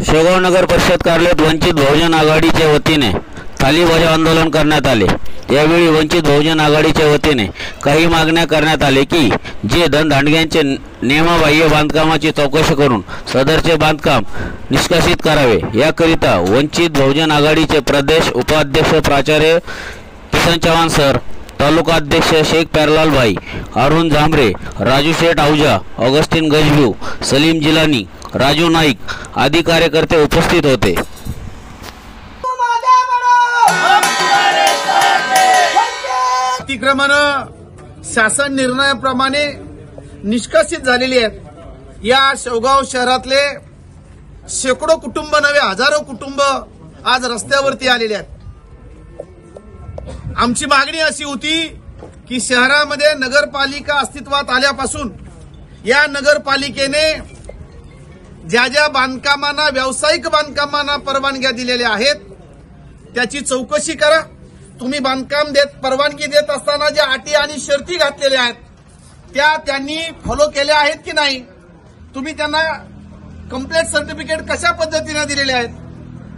शेगाव नगर परिषद कार्यालयात वंचित बहुजन आघाडीच्या वतीने थालीबजाव आंदोलन करण्यात आले। यावेळी वंचित बहुजन आघाडीच्या वतीने काही मागण्या करण्यात आले की जे धनदांडग्यांचे नियमबाह्य बांधकामाची चौकशी करून सदरचे बांधकाम निष्कासित करावे। याकरिता वंचित बहुजन आघाडीचे प्रदेश उपाध्यक्ष प्राचार्य किसन चव्हाण सर, तालुका अध्यक्ष शेख प्यारलाल भाई, अरुण झांबरे, राजू शेठ आहूजा, ऑगस्टिन गजबीव, सलीम जिलानी, राजू नाईक आदी कार्यकर्ते उपस्थित होते। अतिक्रमण शासन निर्णयाप्रमाणे निष्कासित झालेली आहेत। या शेगाव शहरातले शेकडो कुटुंब नव्हे हजारो कुटुंब आज रस्त्यावरती आलेले आहेत। आमची मागणी अशी होती की शहरामध्ये नगरपालिका अस्तित्वात आल्यापासून या नगरपालिकेने ज्या ज्या बांधकामांना व्यावसायिक बांधकामांना परवानग्या दिलेल्या आहेत त्याची चौकशी करा। तुम्ही बांधकाम परवानगी देत असताना ज्या अटी आणि शर्ती घातलेल्या आहेत त्या त्यांनी फॉलो केल्या आहेत की नाही, तुम्ही त्यांना कंप्लीट सर्टिफिकेट कशा पद्धतीने दिलेले आहेत।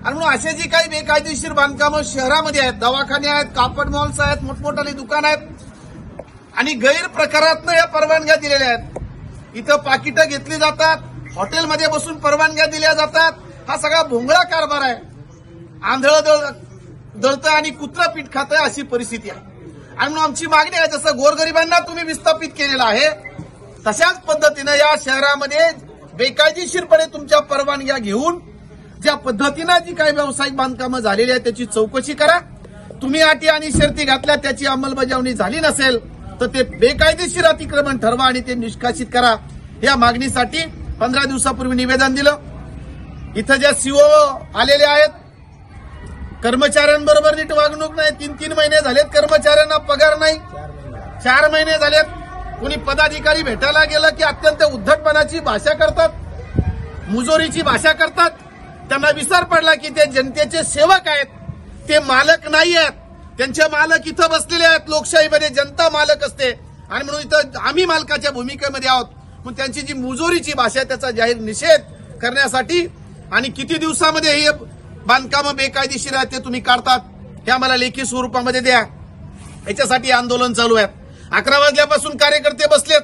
आणि म्हणून असे जी काही बेकायदेशीर बांधकामं शहरामध्ये आहेत, दवाखाने आहेत, कापड मॉल्स आहेत, मोठमोठाली दुकान आहेत आणि गैरप्रकारातनं या परवानग्या दिलेल्या आहेत। इथं पाकिटं घेतली जातात, हॉटेलमध्ये बसून परवानग्या दिल्या जातात। हा सगळा भोंगळा कारभार आहे। आंधळ दळतं आणि कुत्रा पीठ खातं अशी परिस्थिती आहे। आणि म्हणून आमची मागणी आहे, जसं गोरगरिबांना तुम्ही विस्थापित केलेलं आहे तशाच पद्धतीनं या शहरामध्ये बेकायदेशीरपणे तुमच्या परवानग्या घेऊन ज्या पद्धतीनं जी काही व्यावसायिक बांधकामं झालेली आहेत त्याची चौकशी करा। तुम्ही अटी आणि शर्ती घातल्या त्याची अंमलबजावणी झाली नसेल तर ते बेकायदेशीर अतिक्रमण ठरवा आणि ते निष्कासित करा। या मागणीसाठी 15 दिवसापूर्वी निवेदन दिलं। इथं ज्या सीओ आलेले आहेत कर्मचाऱ्यांबरोबर नीट वागणूक नाही। 3-3 महिने झालेत कर्मचाऱ्यांना पगार नाही, 4 महिने झालेत। कोणी पदाधिकारी भेटायला गेलं की अत्यंत उद्धटपणाची भाषा करतात, मुजोरीची भाषा करतात। त्यांना विसर पडला की ते जनतेचे सेवक आहेत, ते मालक नाही आहेत। त्यांचे मालक इथं बसलेले आहेत। लोकशाहीमध्ये जनता मालक असते आणि म्हणून इथं आम्ही मालकाच्या भूमिकेमध्ये आहोत। मग त्यांची जी मुजोरीची भाषा आहे त्याचा जाहीर निषेध करण्यासाठी आणि किती दिवसामध्ये हे बांधकामं बेकायदेशीर आहेत ते तुम्ही काढतात हे आम्हाला लेखी स्वरूपामध्ये द्या। याच्यासाठी आंदोलन चालू आहे। 11 वाजल्यापासून कार्यकर्ते बसलेत,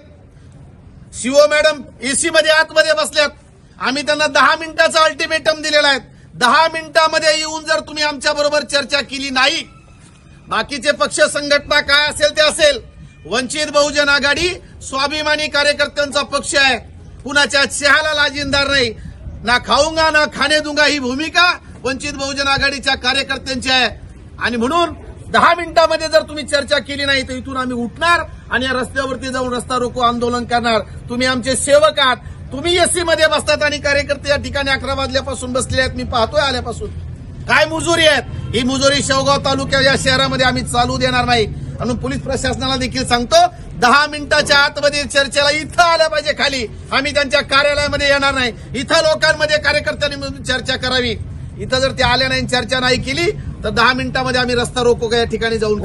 सीओ मॅडम एसी मध्ये आतमध्ये बसल्यात। आम्ही त्यांना 10 मिनिटाचा अल्टिमेटम दिलेला आहे। 10 मिनिटांमध्ये येऊन जर तुम्ही आमच्या बरोबर चर्चा केली नाही, बाकीचे पक्ष संघटना काय असेल ते असेल, वंचित बहुजन आघाडी स्वाभिमानी कार्यकर्त्यांचा पक्ष आहे। कुणाच्या चहाला लाजिंदार नाही। ना खाऊंगा ना खाणे दूंगा ही भूमिका वंचित बहुजन आघाडीच्या कार्यकर्त्यांची आहे। आणि म्हणून 10 मिनिटांमध्ये जर तुम्ही चर्चा केली नाही तर इथून आम्ही उठणार आणि या रस्त्यावरती जाऊन रस्ता रोको आंदोलन करणार। तुम्ही आमचे सेवक आहात। तुम्ही एसी मध्ये बसतात आणि कार्यकर्ते या ठिकाणी 11 वाजल्यापासून बसलेले आहेत। मी पाहतोय आल्यापासून काय मुजोरी आहेत। ही मुजोरी शेगाव तालुक्या या शहरामध्ये आम्ही चालू देणार नाही। आणि पोलीस प्रशासनाला देखील सांगतो 10 मिनिटाच्या आतमध्ये चर्चेला इथं आलं पाहिजे खाली। आम्ही त्यांच्या कार्यालयामध्ये येणार नाही। इथं लोकांमध्ये कार्यकर्त्यांनी चर्चा करावी। इथं जर ते आले नाही चर्चा नाही केली तर 10 मिनिटांमध्ये आम्ही रस्ता रोको या ठिकाणी जाऊन